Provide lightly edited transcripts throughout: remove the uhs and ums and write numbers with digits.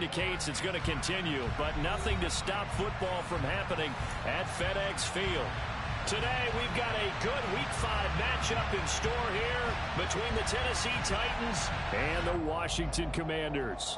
indicates it's going to continue, but nothing to stop football from happening at FedEx Field. Today, we've got a good Week 5 matchup in store here between the Tennessee Titans and the Washington Commanders.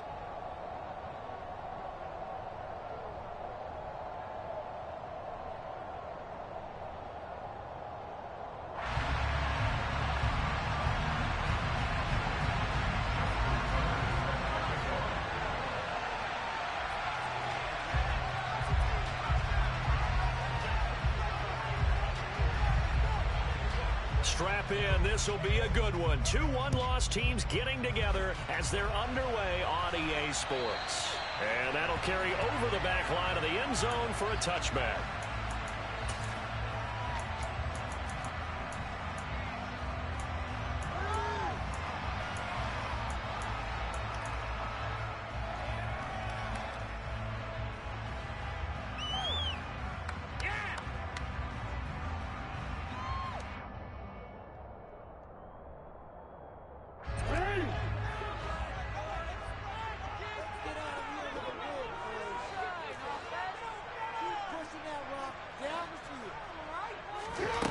Strap in. This will be a good one. 2 one-loss teams getting together as they're underway on EA Sports. And that'll carry over the back line of the end zone for a touchback.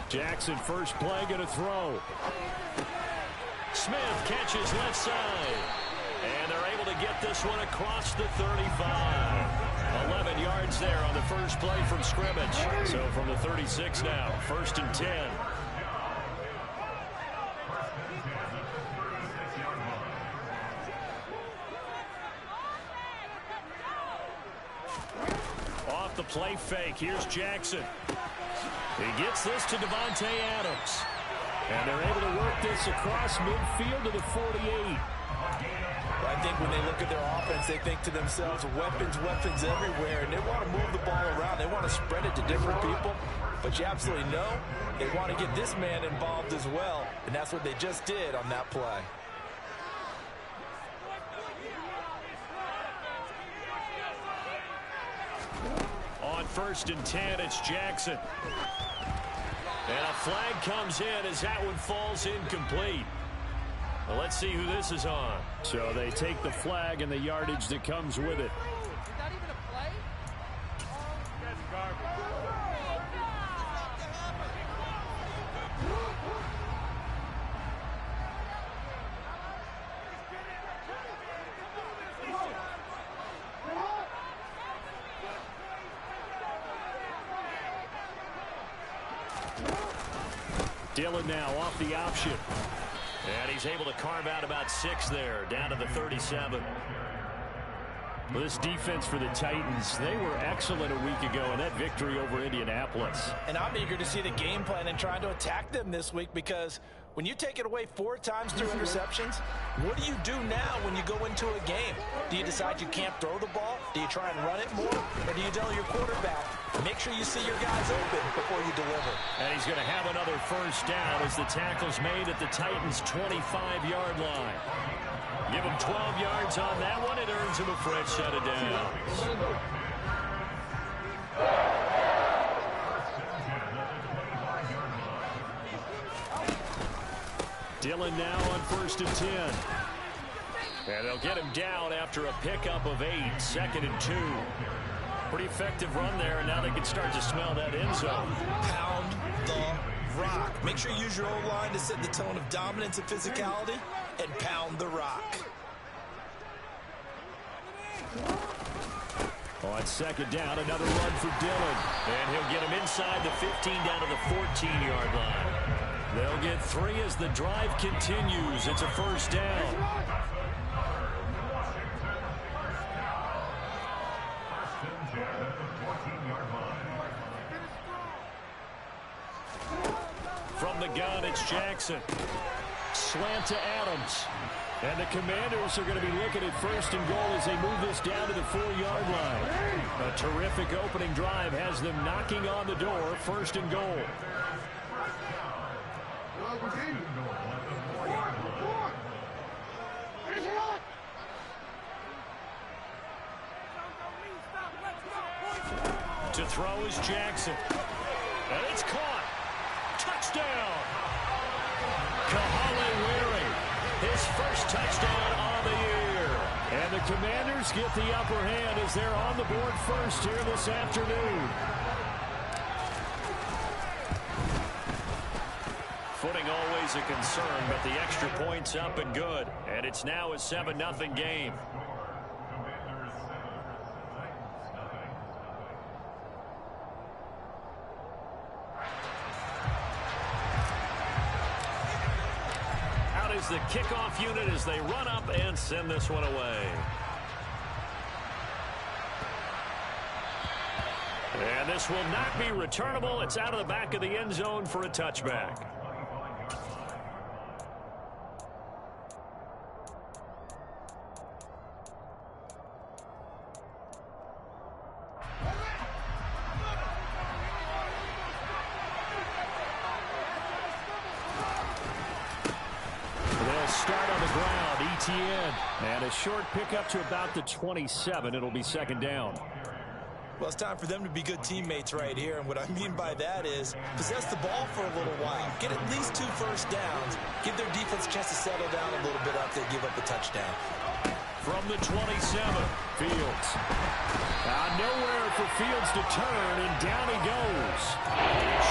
Jackson first play going to throw. Smith catches left side. And they're able to get this one across the 35. 11 yards there on the first play from scrimmage. So from the 36 now, 1st and 10. Off the play fake, here's Jackson. He gets this to Devontae Adams. And they're able to work this across midfield to the 48. I think when they look at their offense, they think to themselves, weapons, weapons everywhere. And they want to move the ball around. They want to spread it to different people. But you absolutely know they want to get this man involved as well. And that's what they just did on that play. On 1st and 10, it's Jackson. And a flag comes in as that one falls incomplete. Well, let's see who this is on. So they take the flag and the yardage that comes with it. Dillon now off the option. And he's able to carve out about 6 there, down to the 37. Well, this defense for the Titans, they were excellent a week ago in that victory over Indianapolis. And I'm eager to see the game plan and trying to attack them this week, because when you take it away 4 times through interceptions, what do you do now when you go into a game? Do you decide you can't throw the ball? Do you try and run it more? Or do you tell your quarterback, make sure you see your guys open before you deliver? And he's going to have another first down as the tackle's made at the Titans' 25-yard line. Give him 12 yards on that one. It earns him a fresh set of downs. Dillon now on 1st and 10. And they'll get him down after a pickup of 8, 2nd and 2. Pretty effective run there, and now they can start to smell that end zone. Pound the rock. Make sure you use your O-line to set the tone of dominance and physicality, and pound the rock. On 2nd down, another run for Dillon. And he'll get him inside the 15 down to the 14-yard line. They'll get 3 as the drive continues. It's a first down. From the gun, it's Jackson. Slant to Adams. And the Commanders are going to be looking at 1st and goal as they move this down to the 4-yard line. A terrific opening drive has them knocking on the door. 1st and goal. To throw is Jackson. And it's caught. Touchdown. Kahale Waring. His first touchdown on the year. And the Commanders get the upper hand as they're on the board first here this afternoon. Footing always a concern, but the extra point's up and good. And it's now a 7-0 game. Out is the kickoff unit as they run up and send this one away. And this will not be returnable. It's out of the back of the end zone for a touchback. And a short pickup to about the 27. It'll be second down. Well, it's time for them to be good teammates right here. And what I mean by that is possess the ball for a little while. Get at least 2 first downs. Give their defense a chance to settle down a little bit after they give up a touchdown. From the 27, Fields. Nowhere for Fields to turn, and down he goes.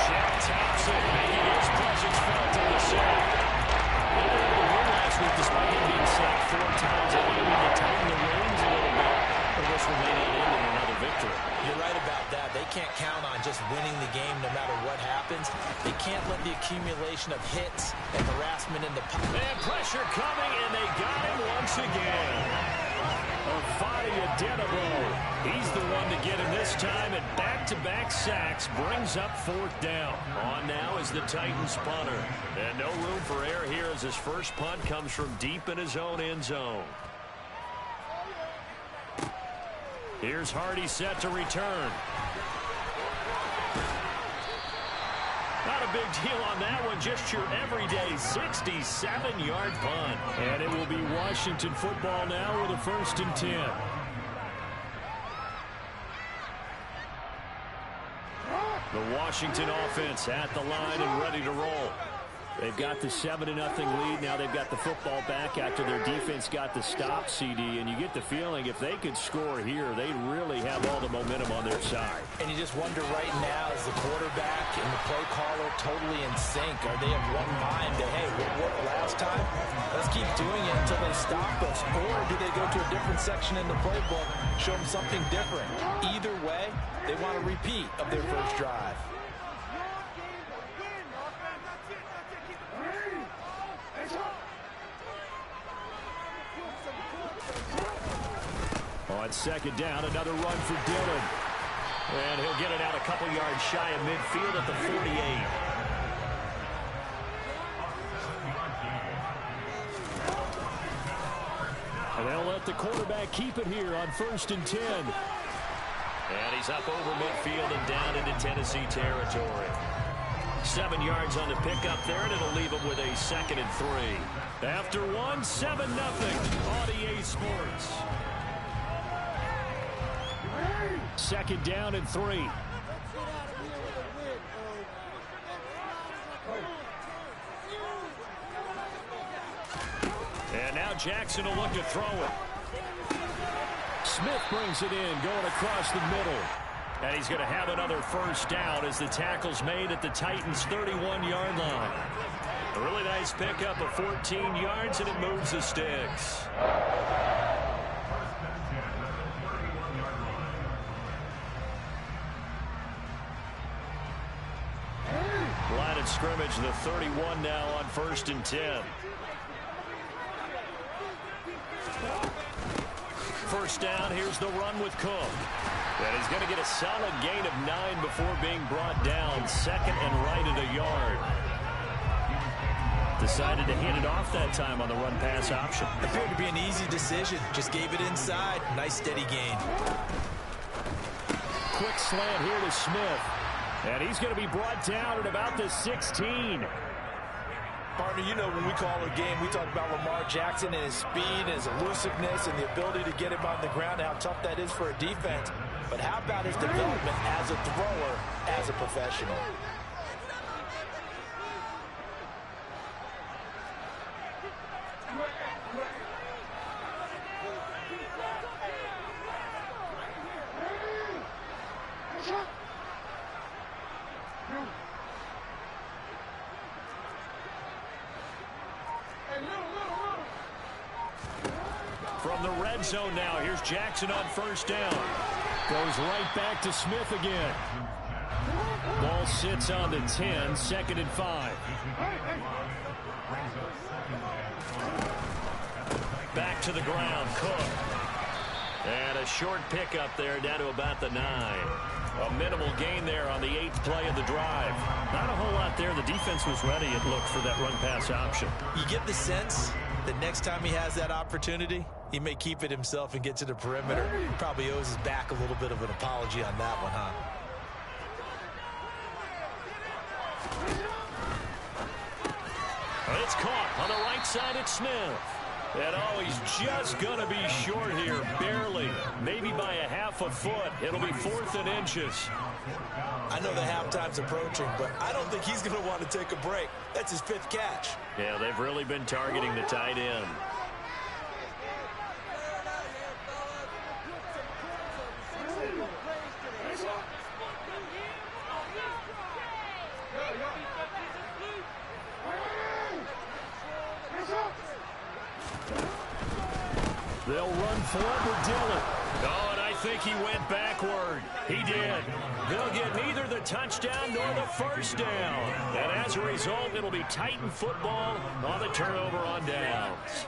Shaq Thompson making his presence felt on the side. Last week, despite him being sacked 4 times, I think we need to tighten the reins a little bit, or this will may not end in another victory. You're right about that. They can't count on just winning the game no matter what happens. They can't let the accumulation of hits and harassment in the pocket. And pressure coming, and they got him once again. Afadi Adenabo. He's the one to get him this time, and back-to-back sacks brings up 4th down. On now is the Titans punter. And no room for error here as his first punt comes from deep in his own end zone. Here's Hardy set to return. Not a big deal on that one, just your everyday 67-yard punt. And it will be Washington football now with a 1st and 10. The Washington offense at the line and ready to roll. They've got the 7-0 lead. Now they've got the football back after their defense got the stop, CD. And you get the feeling if they could score here, they'd really have all the momentum on their side. And you just wonder right now, is the quarterback and the play caller totally in sync? Are they of one mind that, hey, what worked last time? Let's keep doing it until they stop us. Or do they go to a different section in the playbook, show them something different? Either way, they want a repeat of their first drive. On second down, another run for Dillon. And he'll get it out a couple yards shy of midfield at the 48. And they'll let the quarterback keep it here on 1st and 10. And he's up over midfield and down into Tennessee territory. 7 yards on the pickup there, and it'll leave him with a 2nd and 3. After 1, 7-0 on EA Sports. 2nd down and 3. And now Jackson will look to throw it. Smith brings it in, going across the middle. And he's going to have another first down as the tackle's made at the Titans' 31-yard line. A really nice pickup of 14 yards, and it moves the sticks. Line of scrimmage, the 31 now on 1st and 10. First down, here's the run with Cook. And he's going to get a solid gain of 9 before being brought down. 2nd and right at a yard. Decided to hand it off that time on the run-pass option. Appeared to be an easy decision. Just gave it inside. Nice steady gain. Quick slant here to Smith. And he's going to be brought down at about the 16. Partner, you know when we call a game, we talk about Lamar Jackson and his speed and his elusiveness and the ability to get him on the ground, how tough that is for a defense. But how about his development as a thrower, as a professional? zone now. Here's Jackson on first down. Goes right back to Smith again. Ball sits on the 10, 2nd and 5. Back to the ground, Cook. And a short pickup there down to about the 9. A minimal gain there on the 8th play of the drive. Not a whole lot there. The defense was ready, it looked, for that run-pass option. You get the sense that next time he has that opportunity, he may keep it himself and get to the perimeter. He probably owes his back a little bit of an apology on that one, huh? It's caught on the right side. It's Smith. And oh, he's just going to be short here, barely. Maybe by a half a foot. It'll be 4th and inches. I know the halftime's approaching, but I don't think he's going to want to take a break. That's his 5th catch. Yeah, they've really been targeting the tight end. They'll run forward, Dillon. Oh, and I think he went backward. He did. They'll get neither the touchdown nor the first down. And as a result, it'll be Titan football on the turnover on downs.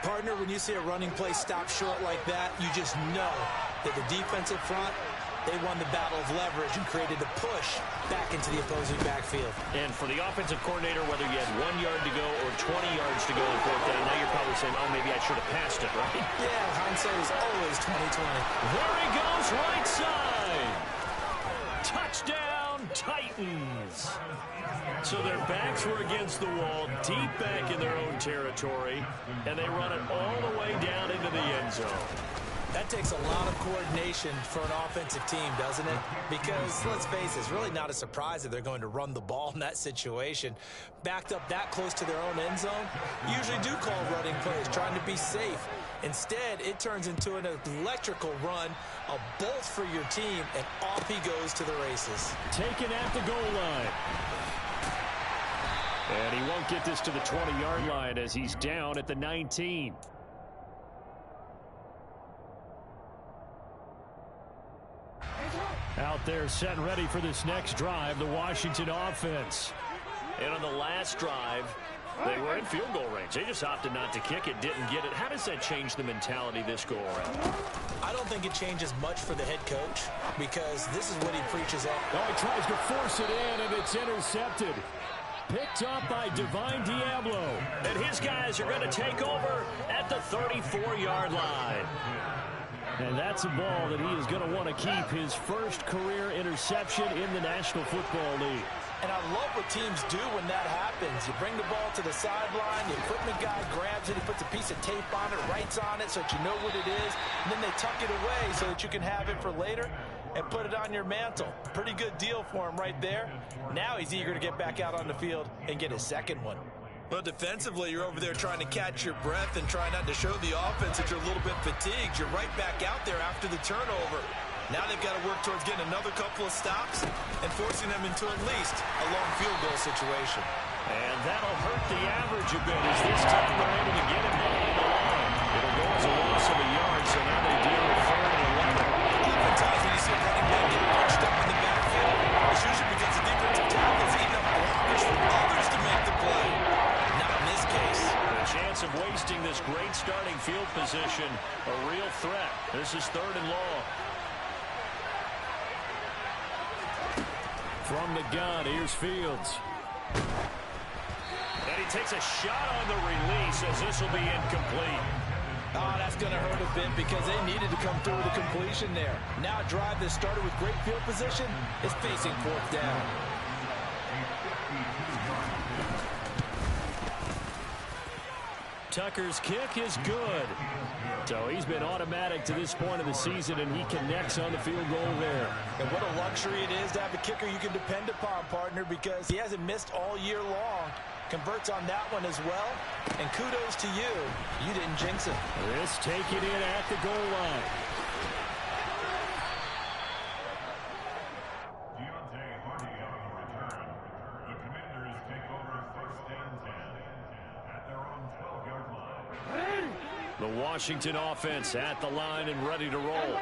Partner, when you see a running play stop short like that, you just know that the defensive front, they won the battle of leverage and created a push back into the opposing backfield. And for the offensive coordinator, whether you had 1 yard to go or 20 yards to go in 4th down, now you're probably saying, oh, maybe I should have passed it, right? Yeah, hindsight is always 20/20. There he goes, right side. Touchdown, Titans. So their backs were against the wall, deep back in their own territory, and they run it all the way down into the end zone. That takes a lot of coordination for an offensive team, doesn't it? Because, let's face it, it's really not a surprise that they're going to run the ball in that situation. Backed up that close to their own end zone, usually do call running plays, trying to be safe. Instead, it turns into an electrical run, a bolt for your team, and off he goes to the races. Taken at the goal line. And he won't get this to the 20-yard line as he's down at the 19. Out there set and ready for this next drive, the Washington offense. And on the last drive, they were in field goal range. They just opted not to kick it, didn't get it. How does that change the mentality this go around? I don't think it changes much for the head coach because this is what he preaches on. Oh, he tries to force it in, and it's intercepted. Picked up by Divine Diablo. And his guys are going to take over at the 34-yard line. And that's a ball that he is going to want to keep, his first career interception in the National Football League. And I love what teams do when that happens. You bring the ball to the sideline, the equipment guy grabs it, he puts a piece of tape on it, writes on it so that you know what it is, and then they tuck it away so that you can have it for later and put it on your mantle. Pretty good deal for him right there. Now he's eager to get back out on the field and get his second one. Well, defensively, you're over there trying to catch your breath and try not to show the offense that you're a little bit fatigued. You're right back out there after the turnover. Now they've got to work towards getting another couple of stops and forcing them into at least a long field goal situation. And that'll hurt the average a bit as this time they're able to get him behind the line. It'll go as a loss of a yard, so now they deal with 3rd and 11. Oftentimes when you see a running back get punched up in the backfield, it's usually because the defensive tackles eating up blockers for others to make the play. Not in this case. The chance of wasting this great starting field position, a real threat. This is 3rd and long. From the gun, here's Fields. And he takes a shot on the release as this will be incomplete. Oh, that's going to hurt a bit because they needed to come through with a completion there. Now a drive that started with great field position is facing 4th down. Tucker's kick is good. So he's been automatic to this point of the season, and he connects on the field goal there. And what a luxury it is to have a kicker you can depend upon, partner, because he hasn't missed all year long. Converts on that one as well. And kudos to you. You didn't jinx it. This taken in at the goal line. The Washington offense at the line and ready to roll.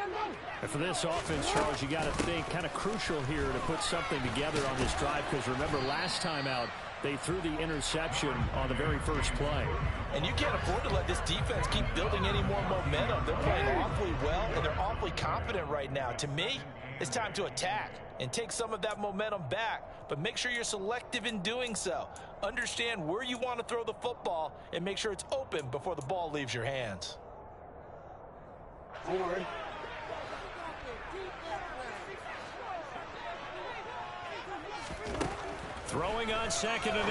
And for this offense, Charles, you got to think kind of crucial here to put something together on this drive, because remember last time out, they threw the interception on the very first play. And you can't afford to let this defense keep building any more momentum. They're playing awfully well, and they're awfully confident right now. To me, it's time to attack and take some of that momentum back. But make sure you're selective in doing so. Understand where you want to throw the football and make sure it's open before the ball leaves your hands. Throwing on 2nd and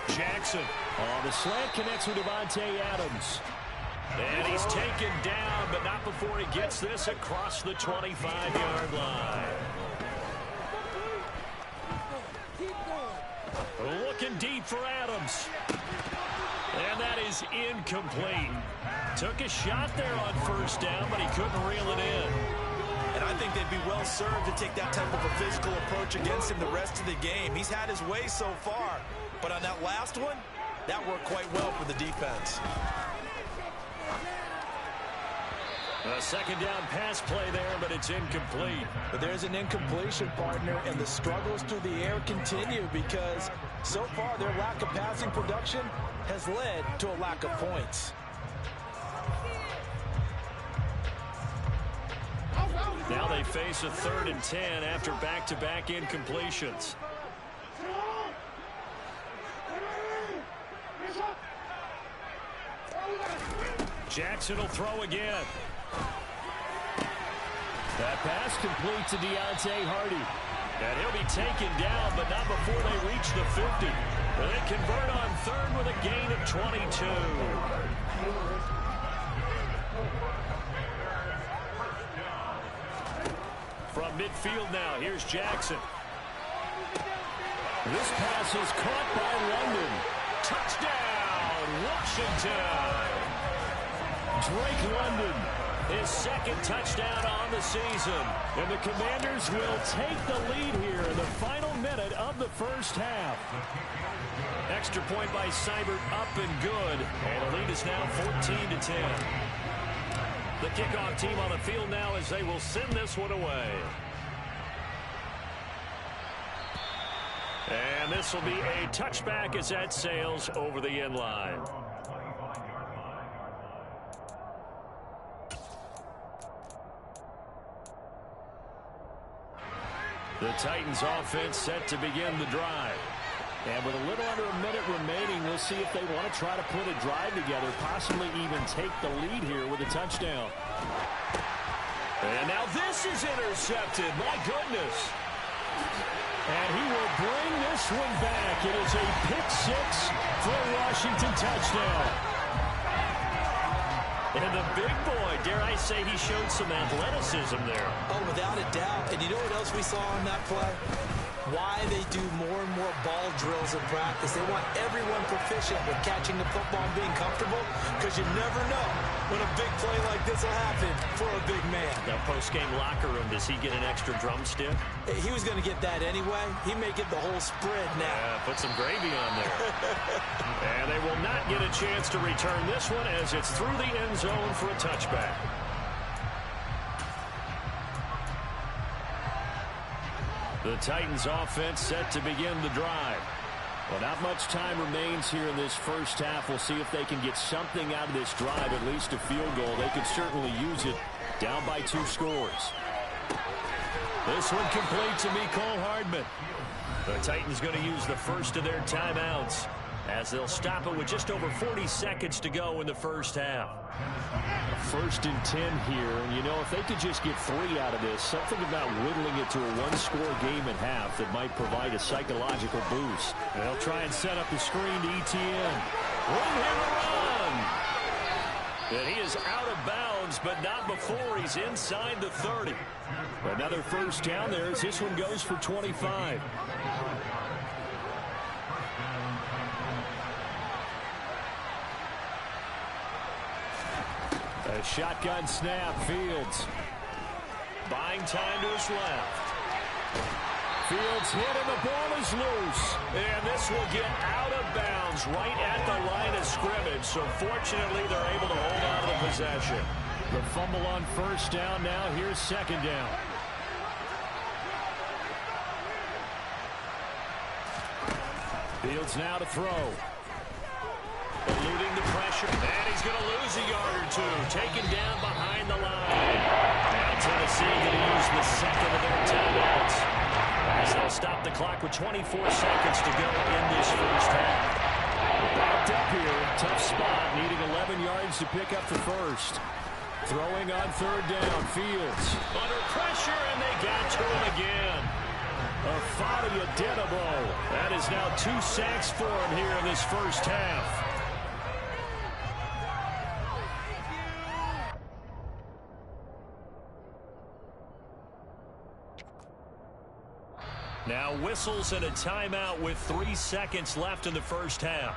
8. Jackson on the slant, connects with Davante Adams. And he's taken down, but not before he gets this across the 25-yard line. Looking deep for Adams. And that is incomplete. Took a shot there on first down, but he couldn't reel it in. And I think they'd be well served to take that type of a physical approach against him the rest of the game. He's had his way so far, but on that last one, that worked quite well for the defense. A second down pass play there, but it's incomplete. But there's an incompletion, partner, and the struggles through the air continue because so far their lack of passing production has led to a lack of points. Now they face a 3rd and 10 after back-to-back incompletions. Jackson will throw again. That pass complete to Deontay Hardy. And he'll be taken down, but not before they reach the 50. And they convert on 3rd with a gain of 22. From midfield now, here's Jackson. This pass is caught by London. Touchdown, Washington. Drake London, his 2nd touchdown on the season. And the Commanders will take the lead here in the final minute of the first half. Extra point by Seibert, up and good. And the lead is now 14-10. The kickoff team on the field now as they will send this one away. And this will be a touchback as that sails over the end line. The Titans offense set to begin the drive. And with a little under a minute remaining, we'll see if they want to try to put a drive together, possibly even take the lead here with a touchdown. And now this is intercepted. My goodness. And he will bring this one back. It is a pick-6 for a Washington touchdown. And the big boy, dare I say, he showed some athleticism there. Oh, without a doubt. And you know what else we saw on that play? Why they do more and more ball drills in practice. They want everyone proficient with catching the football and being comfortable, because you never know when a big play like this will happen for a big man. Now, post-game locker room, does he get an extra drumstick? He was going to get that anyway. He may get the whole spread now. Yeah, put some gravy on there. And they will not get a chance to return this one as it's through the end zone for a touchback. The Titans offense set to begin the drive. Well, not much time remains here in this first half. We'll see if they can get something out of this drive, at least a field goal. They could certainly use it, down by 2 scores. This one complete to Mecole Hardman. The Titans going to use the first of their timeouts as they'll stop it with just over 40 seconds to go in the first half. 1st and 10 here, and you know, if they could just get 3 out of this, something about whittling it to a 1-score game at half that might provide a psychological boost. They'll try and set up the screen to Etienne. One-hitter run! And he is out of bounds, but not before he's inside the 30. Another first down there as this one goes for 25. A shotgun snap, Fields. Buying time to his left. Fields hit and the ball is loose. And this will get out of bounds right at the line of scrimmage. So fortunately, they're able to hold on to the possession. The fumble on first down now. Here's second down. Fields now to throw. Eluding the pressure. And he's going to lose a yard or two. Taken down behind the line. Now Tennessee going to use the second of their timeouts, as they'll stop the clock with 24 seconds to go in this first half. Backed up here. Tough spot. Needing 11 yards to pick up the first. Throwing on third down. Fields under pressure, and they got to him again. Afadi Adenabo. That is now 2 sacks for him here in this first half. Now whistles and a timeout with 3 seconds left in the first half.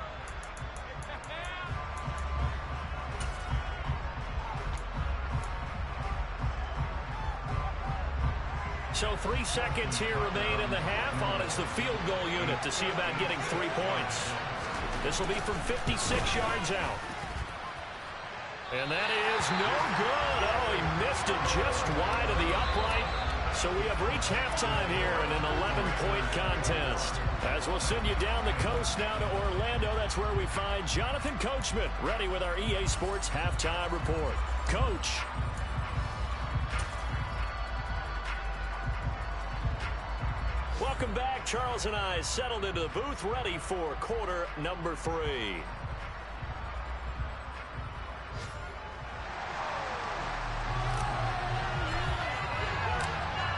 So 3 seconds here remain in the half. On is the field goal unit to see about getting 3 points. This will be from 56 yards out. And that is no good. Oh, he missed it just wide of the upright. So we have reached halftime here in an 11-point contest. As we'll send you down the coast now to Orlando, that's where we find Jonathan Coachman ready with our EA Sports Halftime Report. Coach. Welcome back. Charles and I settled into the booth, ready for quarter number 3.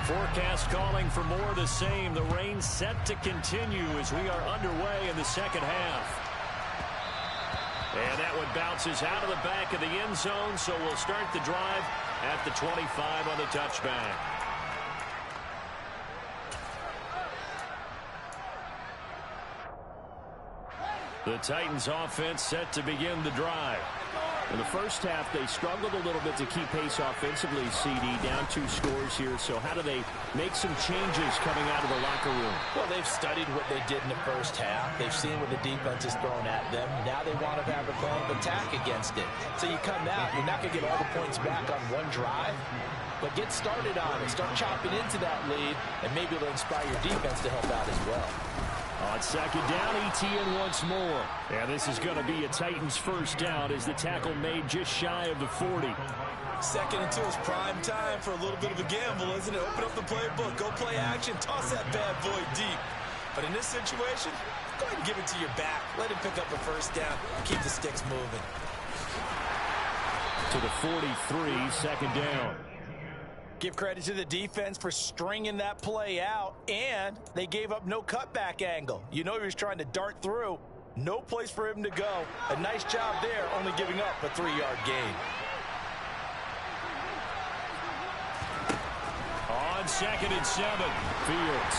Forecast calling for more of the same. The rain set to continue as we are underway in the second half. And that one bounces out of the back of the end zone, so we'll start the drive at the 25 on the touchback. The Titans offense set to begin the drive. In the first half, they struggled a little bit to keep pace offensively, CD, down 2 scores here. So how do they make some changes coming out of the locker room? Well, they've studied what they did in the first half. They've seen what the defense is throwing at them. Now they want to have a plan of attack against it. So you come out, you're not going to get all the points back on one drive, but get started on it. Start chopping into that lead, and maybe it'll inspire your defense to help out as well. On second down, ETN once more. And this is going to be a Titans first down as the tackle made just shy of the 40. 2nd and 2 is prime time for a little bit of a gamble, isn't it? Open up the playbook, go play action, toss that bad boy deep. But in this situation, go ahead and give it to your back. Let him pick up a first down. Keep the sticks moving. To the 43, second down. Give credit to the defense for stringing that play out, and they gave up no cutback angle. You know he was trying to dart through. No place for him to go. A nice job there, only giving up a 3-yard gain. On 2nd and 7, Fields.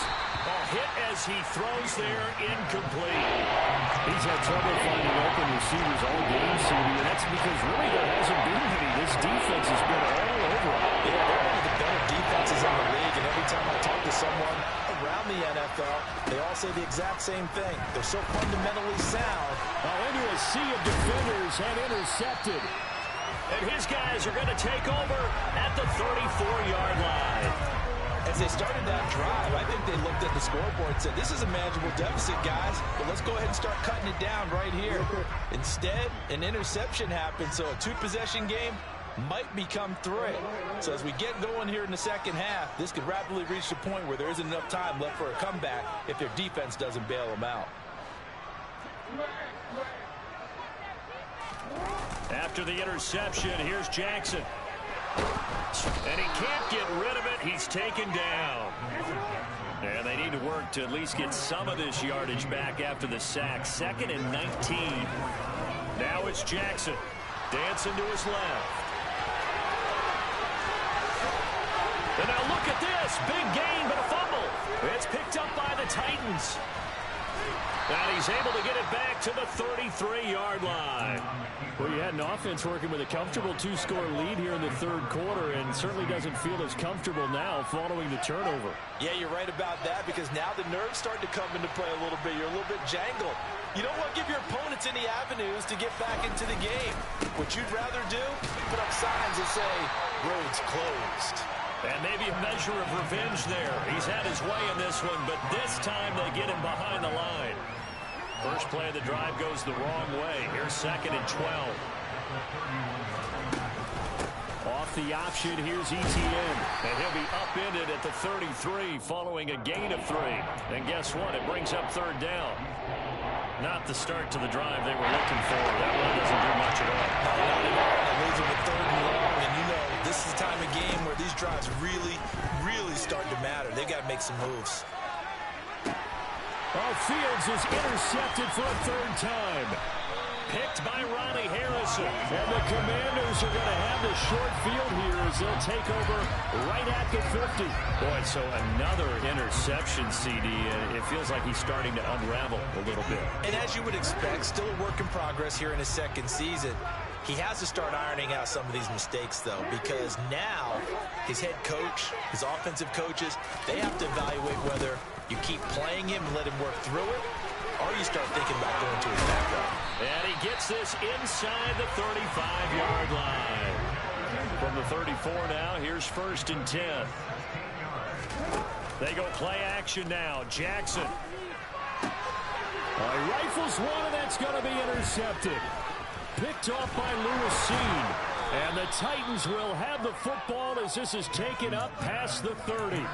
Hit as he throws there, incomplete. He's had trouble finding open receivers all game, CD, and that's because really there hasn't been any. This defense has been all over him. Yeah, they're one of the better defenses in the league, and every time I talk to someone around the NFL, they all say the exact same thing. They're so fundamentally sound. Into a sea of defenders and intercepted. And his guys are going to take over at the 34-yard line. As they started that drive, I think they looked at the scoreboard and said, this is a manageable deficit, guys, but let's go ahead and start cutting it down right here. Instead, an interception happened, so a 2-possession game might become 3. So as we get going here in the second half, this could rapidly reach the point where there isn't enough time left for a comeback if their defense doesn't bail them out. After the interception, here's Jackson. And he can't get rid of it. He's taken down. And they need to work to at least get some of this yardage back after the sack. 2nd and 19. Now it's Jackson. Dancing to his left. And now look at this. Big gain, but a fumble. It's picked up by the Titans. And he's able to get it back to the 33-yard line. Well, you had an offense working with a comfortable 2-score lead here in the third quarter, and certainly doesn't feel as comfortable now following the turnover. Yeah, you're right about that, because now the nerves start to come into play a little bit. You're a little bit jangled. You don't want to give your opponents any avenues to get back into the game. What you'd rather do, put up signs that say, roads closed. And maybe a measure of revenge there. He's had his way in this one, but this time they get him behind the line. First play of the drive goes the wrong way. Here's 2nd and 12. Off the option, here's ETN. And he'll be upended at the 33 following a gain of 3. And guess what? It brings up 3rd down. Not the start to the drive they were looking for. That one doesn't do much at all. No, not at all. They're losing with 3rd and long, and you know this is the time of game where these drives really, really start to matter. They've got to make some moves. Oh, Fields is intercepted for a 3rd time. Picked by Ronnie Harrison. And the Commanders are going to have the short field here as they'll take over right at the 50. Boy, so another interception, CD. It feels like he's starting to unravel a little bit. And as you would expect, still a work in progress here in his 2nd season. He has to start ironing out some of these mistakes, though, because now his head coach, his offensive coaches, they have to evaluate whether you keep playing him and let him work through it, or you start thinking about going to his backup. And he gets this inside the 35-yard line. From the 34 now, here's 1st and 10. They go play action now. Jackson. Rifles one, and that's going to be intercepted. Picked off by Lewis Seen. And the Titans will have the football as this is taken up past the 30.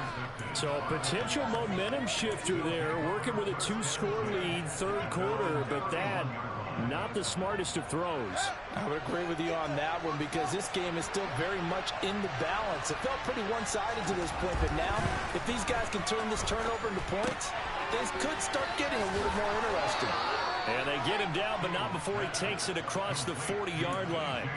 So potential momentum shifter there, working with a 2-score lead, 3rd quarter, but that not the smartest of throws. I would agree with you on that one, because this game is still very much in the balance. It felt pretty one-sided to this point, but now if these guys can turn this turnover into points, things could start getting a little more interesting. And they get him down, but not before he takes it across the 40-yard line.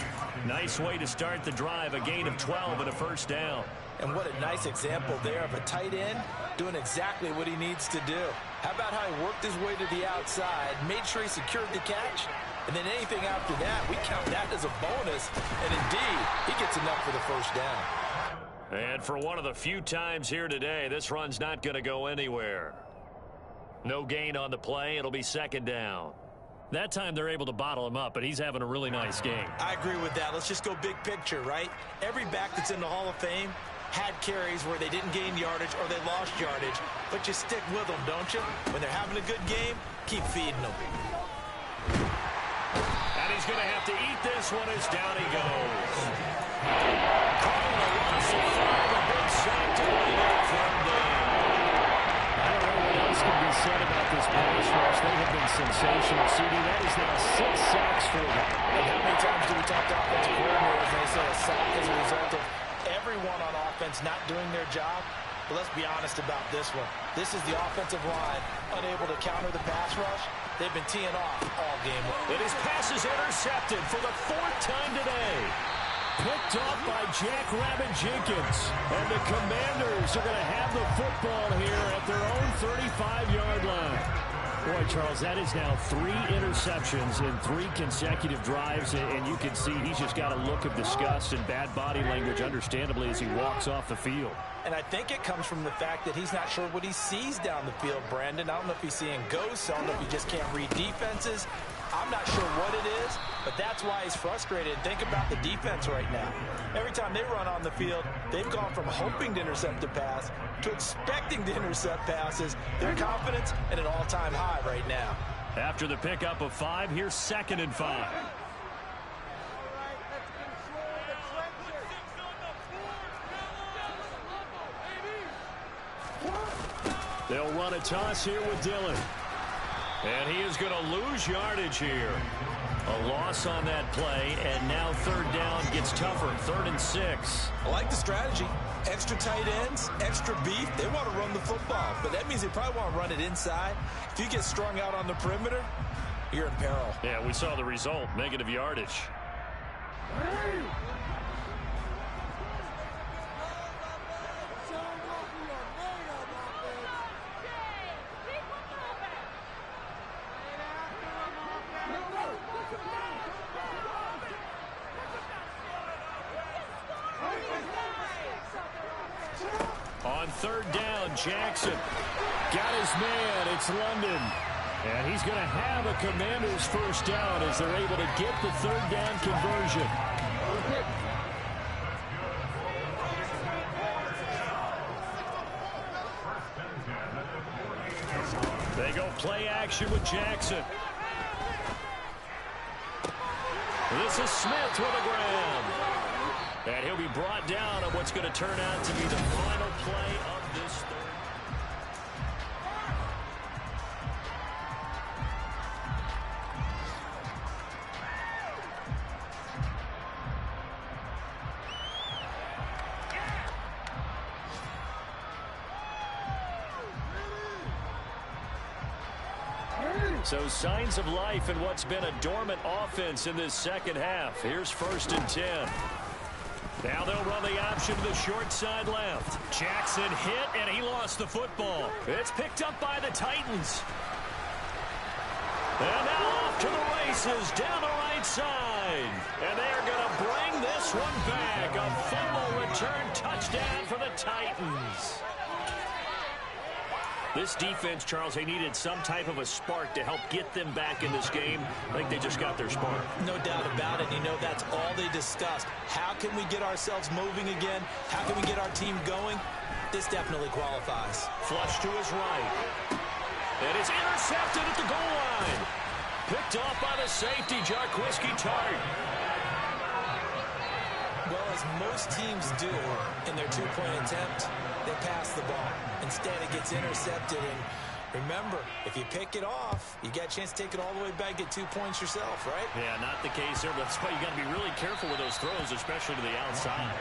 Nice way to start the drive, a gain of 12 and a 1st down. And what a nice example there of a tight end doing exactly what he needs to do. How about how he worked his way to the outside, made sure he secured the catch, and then anything after that, we count that as a bonus. And indeed, he gets enough for the 1st down. And for one of the few times here today, this run's not going to go anywhere. No gain on the play. It'll be 2nd down. That time they're able to bottle him up, but he's having a really nice game. I agree with that. Let's just go big picture, right? Every back that's in the Hall of Fame had carries where they didn't gain yardage or they lost yardage, but you stick with them, don't you? When they're having a good game, keep feeding them. And he's going to have to eat this one as down he goes. Calling a loss of 5, a big sack to lead it from down. I don't know what else can be said about this pass rush. They have been sensational. CD, that is now 6 sacks for them. And how many times do we talk to offensive coordinators and they say a sack as a result of everyone on offense not doing their job? But let's be honest about this one. This is the offensive line unable to counter the pass rush. They've been teeing off all game. And his pass is intercepted for the 4th time today. Picked off by Jackrabbit Jenkins. And the Commanders are going to have the football here at their own 35-yard line. Boy, Charles, that is now 3 interceptions in 3 consecutive drives, and you can see he's just got a look of disgust and bad body language, understandably, as he walks off the field. And I think it comes from the fact that he's not sure what he sees down the field, Brandon. I don't know if he's seeing ghosts. I don't know if he just can't read defenses. I'm not sure what it is, but that's why he's frustrated. Think about the defense right now. Every time they run on the field, they've gone from hoping to intercept a pass to expecting to intercept passes. Their confidence at an all-time high right now. After the pickup of 5, here's 2nd and 5. They'll run a toss here with Dillon. And he is going to lose yardage here. A loss on that play, and now 3rd down gets tougher. 3rd and 6. I like the strategy. Extra tight ends, extra beef. They want to run the football, but that means they probably want to run it inside. If you get strung out on the perimeter, you're in peril. Yeah, we saw the result. Negative yardage. On third down, Jackson got his man. It's London. And he's going to have a Commanders first down as they're able to get the third down conversion. They go play action with Jackson. This is Smith with the ground. And he'll be brought down on what's going to turn out to be the final play of this third. So signs of life in what's been a dormant offense in this second half. Here's 1st and 10. Now they'll run the option to the short side left. Jackson hit, and he lost the football. It's picked up by the Titans. And now off to the races down the right side. And they're going to bring this one back. A fumble return touchdown for the Titans. This defense, Charles, they needed some type of a spark to help get them back in this game. I think they just got their spark. No doubt about it. You know, that's all they discussed. How can we get ourselves moving again? How can we get our team going? This definitely qualifies. Flush to his right. And it's intercepted at the goal line. Picked off by the safety, Jarquiski Tart. Well, as most teams do in their two-point attempt, they pass the ball. Instead, it gets intercepted. And remember, if you pick it off, you got a chance to take it all the way back, get 2 points yourself, right? Yeah, not the case there. That's why you got to be really careful with those throws, especially to the outside.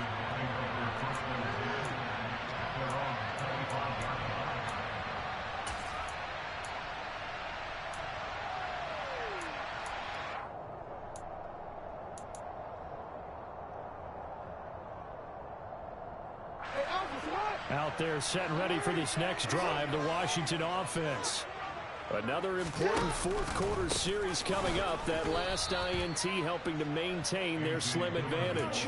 Out there set and ready for this next drive, the Washington offense. Another important fourth-quarter series coming up. That last INT helping to maintain their slim advantage.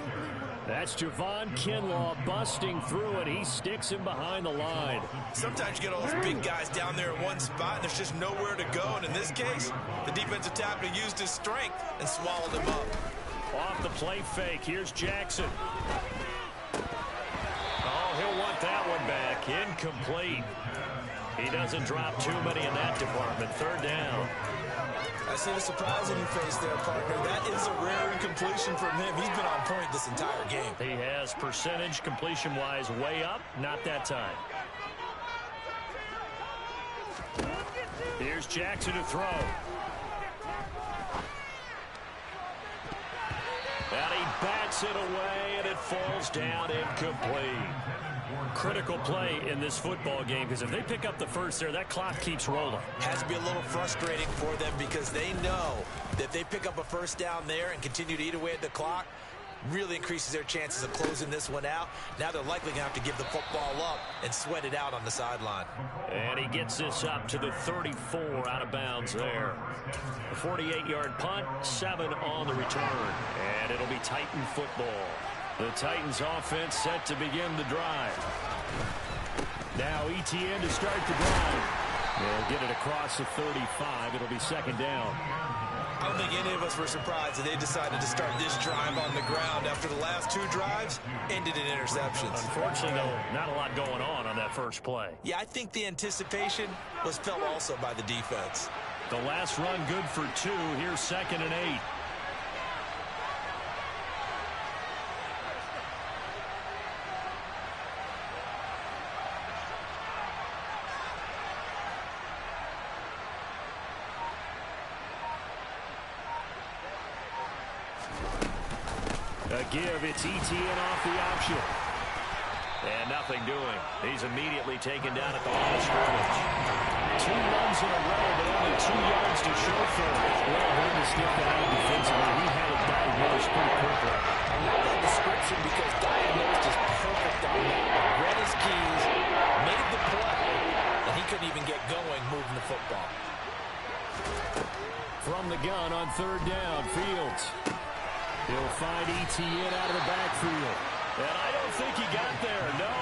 That's Javon Kinlaw busting through, and he sticks him behind the line. Sometimes you get all those big guys down there in one spot, and there's just nowhere to go. And in this case, the defensive tackle used his strength and swallowed him up. Off the play fake, here's Jackson. He'll want that one back. Incomplete. He doesn't drop too many in that department. Third down. I see the surprise in your face there, partner. That is a rare incompletion from him. He's been on point this entire game. He has percentage completion-wise way up. Not that time. Here's Jackson to throw. And he bats it away, and it falls down incomplete. Critical play in this football game, because if they pick up the first there, that clock keeps rolling. Has to be a little frustrating for them because they know that if they pick up a first down there and continue to eat away at the clock, really increases their chances of closing this one out. Now they're likely going to have to give the football up and sweat it out on the sideline. And he gets this up to the 34 out of bounds there. A 48-yard punt, 7 on the return. And it'll be Titan football. The Titans offense set to begin the drive. Now ETN to start the drive. They'll get it across the 35. It'll be second down. I don't think any of us were surprised that they decided to start this drive on the ground after the last 2 drives ended in interceptions. Unfortunately, though, not a lot going on that first play. Yeah, I think the anticipation was felt also by the defense. The last run good for 2. Here's 2nd and 8. A give, it's ETN off the option. And nothing doing. He's immediately taken down at the line of scrimmage. 2 runs in a row, but only 2 yards to show for it. Well, hard to stick that out defensively. He had it diagnosed pretty quickly. I love that description because diagnosed is perfect on that. Read his keys, made the play, and he couldn't even get going moving the football. From the gun on 3rd down, Fields. He'll find ETN out of the backfield. And I don't think he got there, no.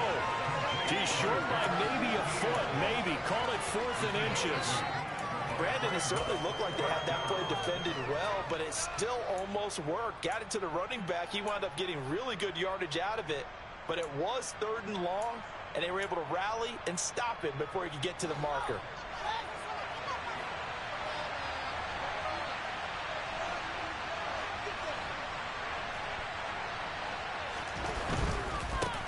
He's short by maybe a foot, maybe. Call it 4th and inches. Brandon, it certainly looked like they had that play defended well, but it still almost worked. Got it to the running back. He wound up getting really good yardage out of it, but it was 3rd and long, and they were able to rally and stop it before he could get to the marker.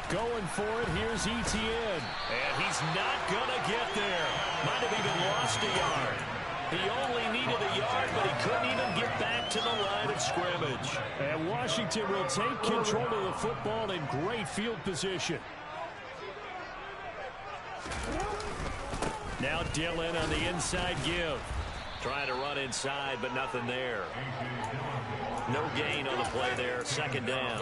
Going for it, here's Etienne. And he's not going to get there. Might have even lost a yard. He only needed a yard, but he couldn't even get back to the line of scrimmage. And Washington will take control of the football in great field position. Now Dillon on the inside give. Trying to run inside, but nothing there. No gain on the play there. 2nd down.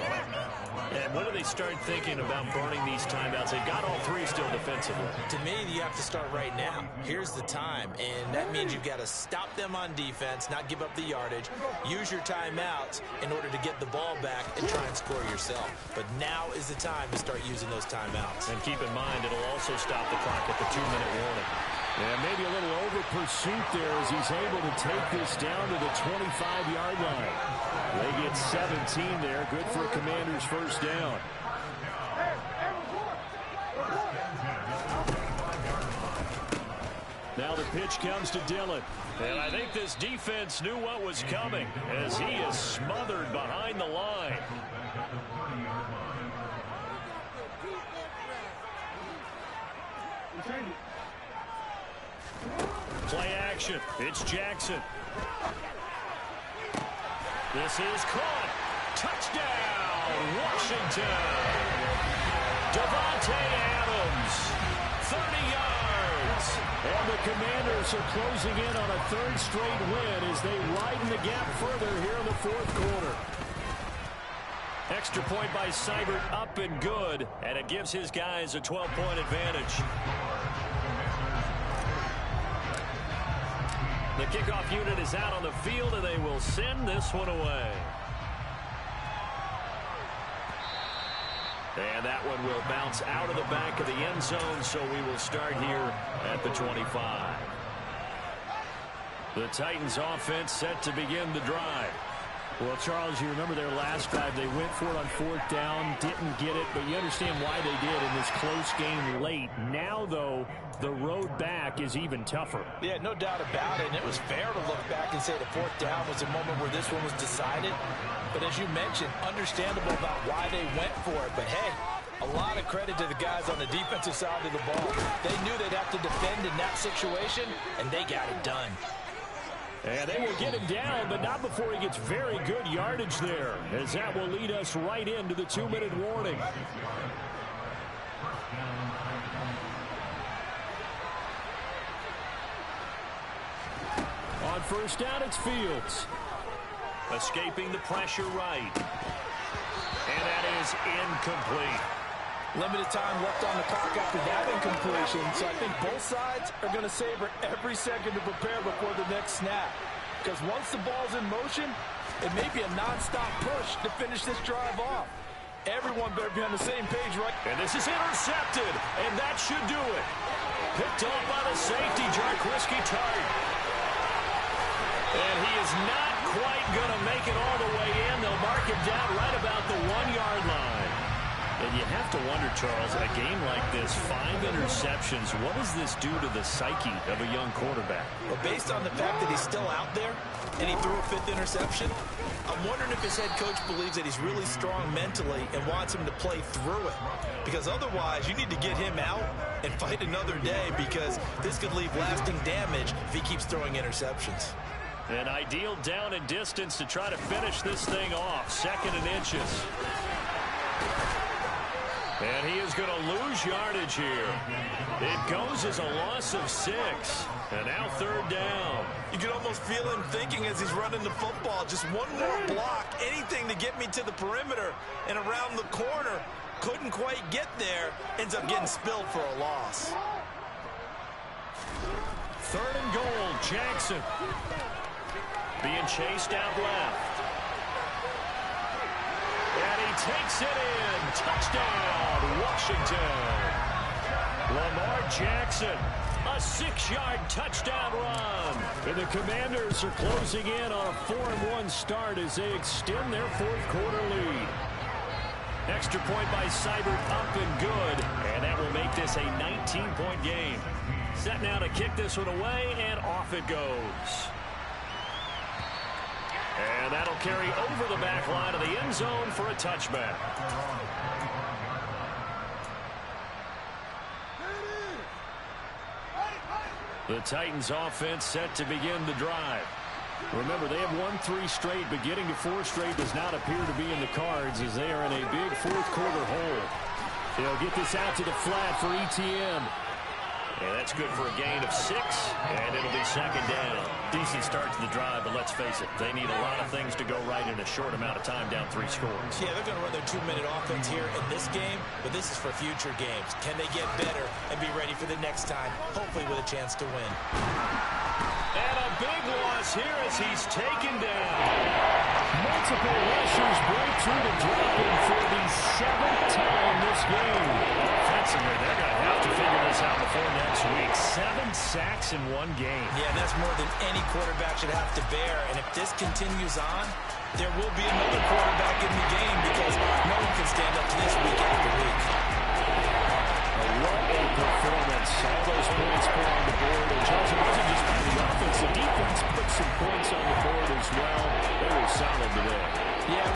And when do they start thinking about burning these timeouts? They've got all 3 still defensively. To me, you have to start right now. Here's the time, and that means you've got to stop them on defense, not give up the yardage, use your timeouts in order to get the ball back and try and score yourself. But now is the time to start using those timeouts. And keep in mind, it'll also stop the clock at the 2-minute warning. And maybe a little over pursuit there as he's able to take this down to the 25-yard line. They get 17 there. Good for a Commanders' 1st down. Now the pitch comes to Dillon. And I think this defense knew what was coming as he is smothered behind the line. Play action. It's Jackson. This is caught. Touchdown, Washington. Davante Adams, 30 yards. And the Commanders are closing in on a 3rd straight win as they widen the gap further here in the 4th quarter. Extra point by Seibert, up and good, and it gives his guys a 12-point advantage. The kickoff unit is out on the field, and they will send this one away. And that one will bounce out of the back of the end zone, so we will start here at the 25. The Titans offense set to begin the drive. Well, Charles, you remember their last drive. They went for it on 4th down, didn't get it, but you understand why they did in this close game late. Now, though, the road back is even tougher. Yeah, no doubt about it, and it was fair to look back and say the 4th down was the moment where this one was decided. But as you mentioned, understandable about why they went for it. But, hey, a lot of credit to the guys on the defensive side of the ball. They knew they'd have to defend in that situation, and they got it done. And they will get him down, but not before he gets very good yardage there, as that will lead us right into the 2-minute warning. On 1st down, it's Fields. Escaping the pressure right. And that is incomplete. Limited time left on the clock after that incompletion, so I think both sides are going to savor every second to prepare before the next snap. Because once the ball's in motion, it may be a nonstop push to finish this drive off. Everyone better be on the same page, right? And this is intercepted, and that should do it. Picked off by the safety, Jarquiski Tart. And he is not quite going to make it all the way in. They'll mark him down right about the 1-yard line. And you have to wonder, Charles, in a game like this, 5 interceptions, what does this do to the psyche of a young quarterback? Well, based on the fact that he's still out there and he threw a 5th interception, I'm wondering if his head coach believes that he's really strong mentally and wants him to play through it. Because otherwise, you need to get him out and fight another day, because this could leave lasting damage if he keeps throwing interceptions. An ideal down and distance to try to finish this thing off. 2nd and inches. And he is going to lose yardage here. It goes as a loss of 6. And now 3rd down. You can almost feel him thinking as he's running the football. Just one more block, anything to get me to the perimeter and around the corner. Couldn't quite get there. Ends up getting spilled for a loss. 3rd and goal, Jackson. Being chased out left. And he takes it in. Touchdown, Washington. Lamar Jackson, a 6-yard touchdown run. And the Commanders are closing in on a 4-1 start as they extend their fourth-quarter lead. Extra point by Seibert up and good, and that will make this a 19-point game. Set now to kick this one away, and off it goes. And that'll carry over the back line of the end zone for a touchback. The Titans offense set to begin the drive. Remember, they have won 3 straight, but getting to 4 straight does not appear to be in the cards as they are in a big fourth-quarter hole. They'll get this out to the flat for ETN. And that's good for a gain of 6, and it'll be second down. Decent start to the drive, but let's face it, they need a lot of things to go right in a short amount of time down 3 scores. Yeah, they're going to run their 2-minute offense here in this game, but this is for future games. Can they get better and be ready for the next time, hopefully with a chance to win? And a big loss here as he's taken down. Multiple rushers break through to drop him for the 7th time this game. Offensively, they're going to have to figure this out before next week. 7 sacks in 1 game. Yeah, that's more than any quarterback should have to bear. And if this continues on, there will be another quarterback in the game because no one can stand up to this week after week.